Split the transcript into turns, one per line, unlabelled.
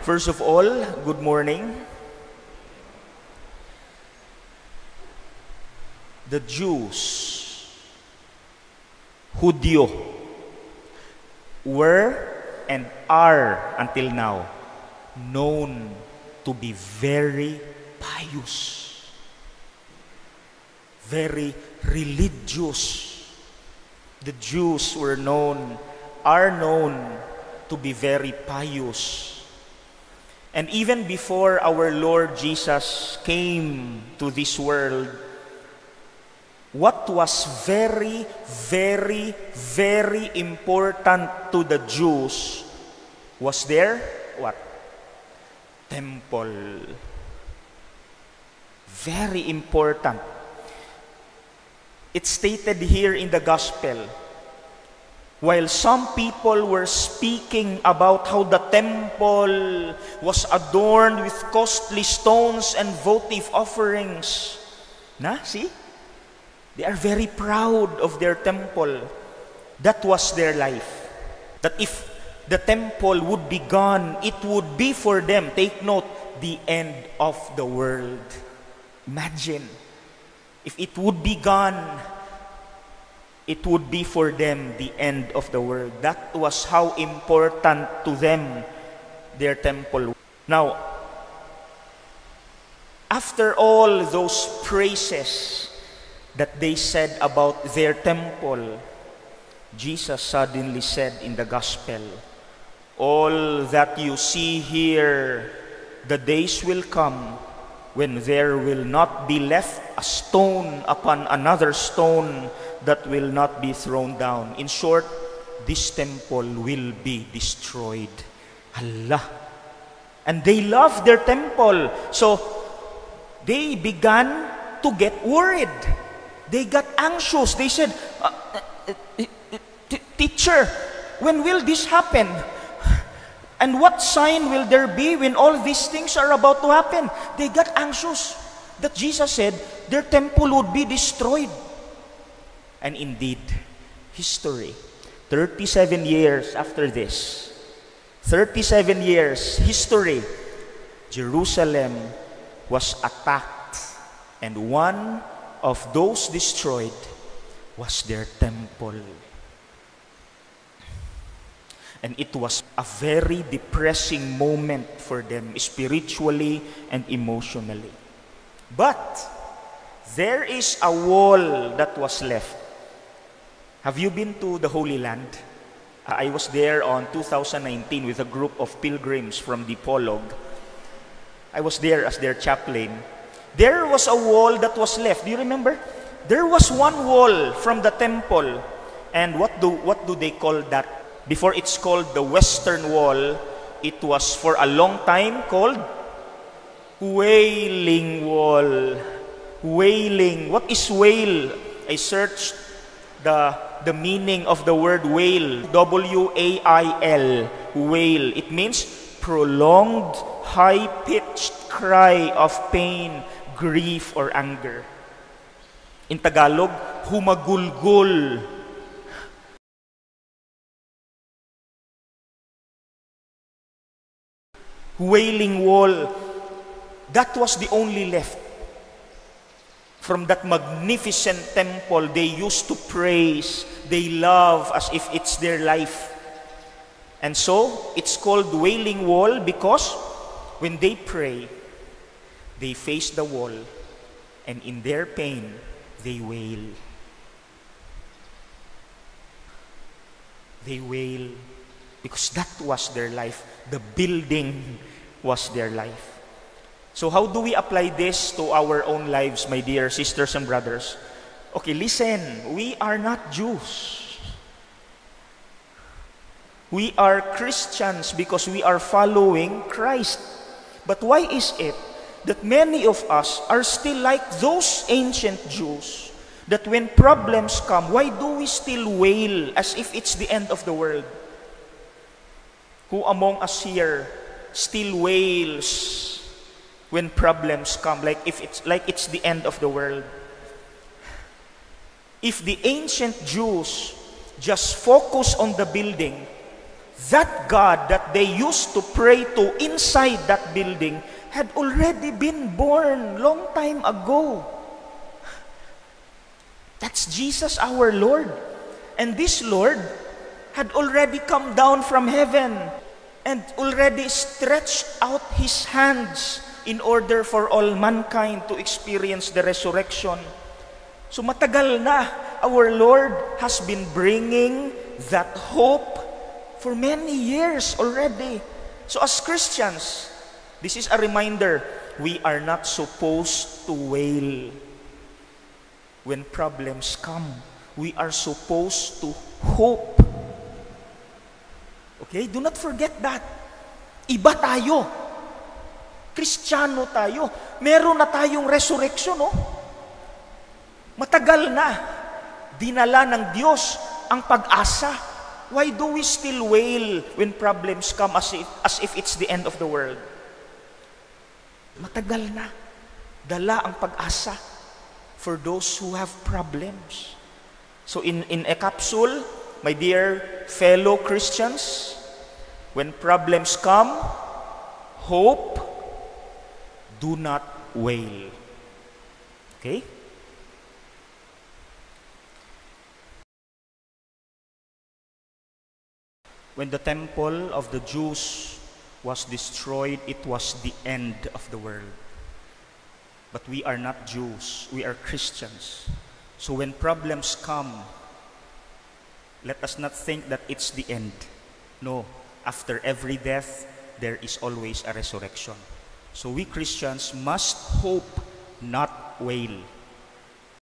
First of all, good morning. The Jews, Hudyo, were and are until now known to be very pious, very religious. The Jews are known to be very pious. And even before our Lord Jesus came to this world, what was very, very, very important to the Jews was their what? Temple. Very important. It's stated here in the gospel. While some people were speaking about how the temple was adorned with costly stones and votive offerings. See? They are very proud of their temple. That was their life. That if the temple would be gone, it would be for them, take note, the end of the world. Imagine, if it would be gone, it would be for them the end of the world. That was how important to them their temple. Now, after all those praises that they said about their temple, Jesus suddenly said in the gospel, all that you see here, the days will come when there will not be left a stone upon another stone that will not be thrown down. In short, this temple will be destroyed. Allah. And they love their temple. So, they began to get worried. They got anxious. They said, teacher, when will this happen? And what sign will there be when all these things are about to happen? They got anxious that Jesus said their temple would be destroyed. And indeed, history, 37 years after this, 37 years, history, Jerusalem was attacked. And one of those destroyed was their temple. And it was a very depressing moment for them, spiritually and emotionally. But there is a wall that was left. Have you been to the Holy Land? I was there on 2019 with a group of pilgrims from the Polog. I was there as their chaplain. There was a wall that was left. Do you remember? There was one wall from the temple. And what do they call that? Before it's called the Western Wall, it was for a long time called Wailing Wall. Wailing. What is wail? I searched the meaning of the word wail. W-A-I-L. Wail. It means prolonged, high-pitched cry of pain, grief, or anger. In Tagalog, humagulgul. Wailing Wall. That was the only left. From that magnificent temple they used to praise, they love as if it's their life. And so, it's called Wailing Wall because when they pray, they face the wall and in their pain, they wail. They wail because that was their life. The building was their life. So how do we apply this to our own lives, my dear sisters and brothers? Okay, listen. We are not Jews. We are Christians because we are following Christ. But why is it that many of us are still like those ancient Jews, that when problems come, why do we still wail as if it's the end of the world? Who among us here still wails when problems come, like it's the end of the world? If the ancient Jews just focus on the building, that God that they used to pray to inside that building had already been born long time ago. That's Jesus our Lord. And this Lord had already come down from heaven and already stretched out His hands in order for all mankind to experience the resurrection. So matagal na, our Lord has been bringing that hope for many years already. So as Christians, this is a reminder, we are not supposed to wail when problems come. We are supposed to hope. Okay? Do not forget that. Iba tayo. Kristiyano tayo. Meron na tayong resurrection, no? Matagal na. Dinala ng Diyos ang pag-asa. Why do we still wail when problems come as if it's the end of the world? Matagal na. Dala ang pag-asa for those who have problems. So in a capsule, my dear fellow Christians, when problems come, hope, do not wail. Okay? When the temple of the Jews was destroyed, it was the end of the world. But we are not Jews, we are Christians. So when problems come, let us not think that it's the end. No, after every death, there is always a resurrection. So we Christians must hope, not wail.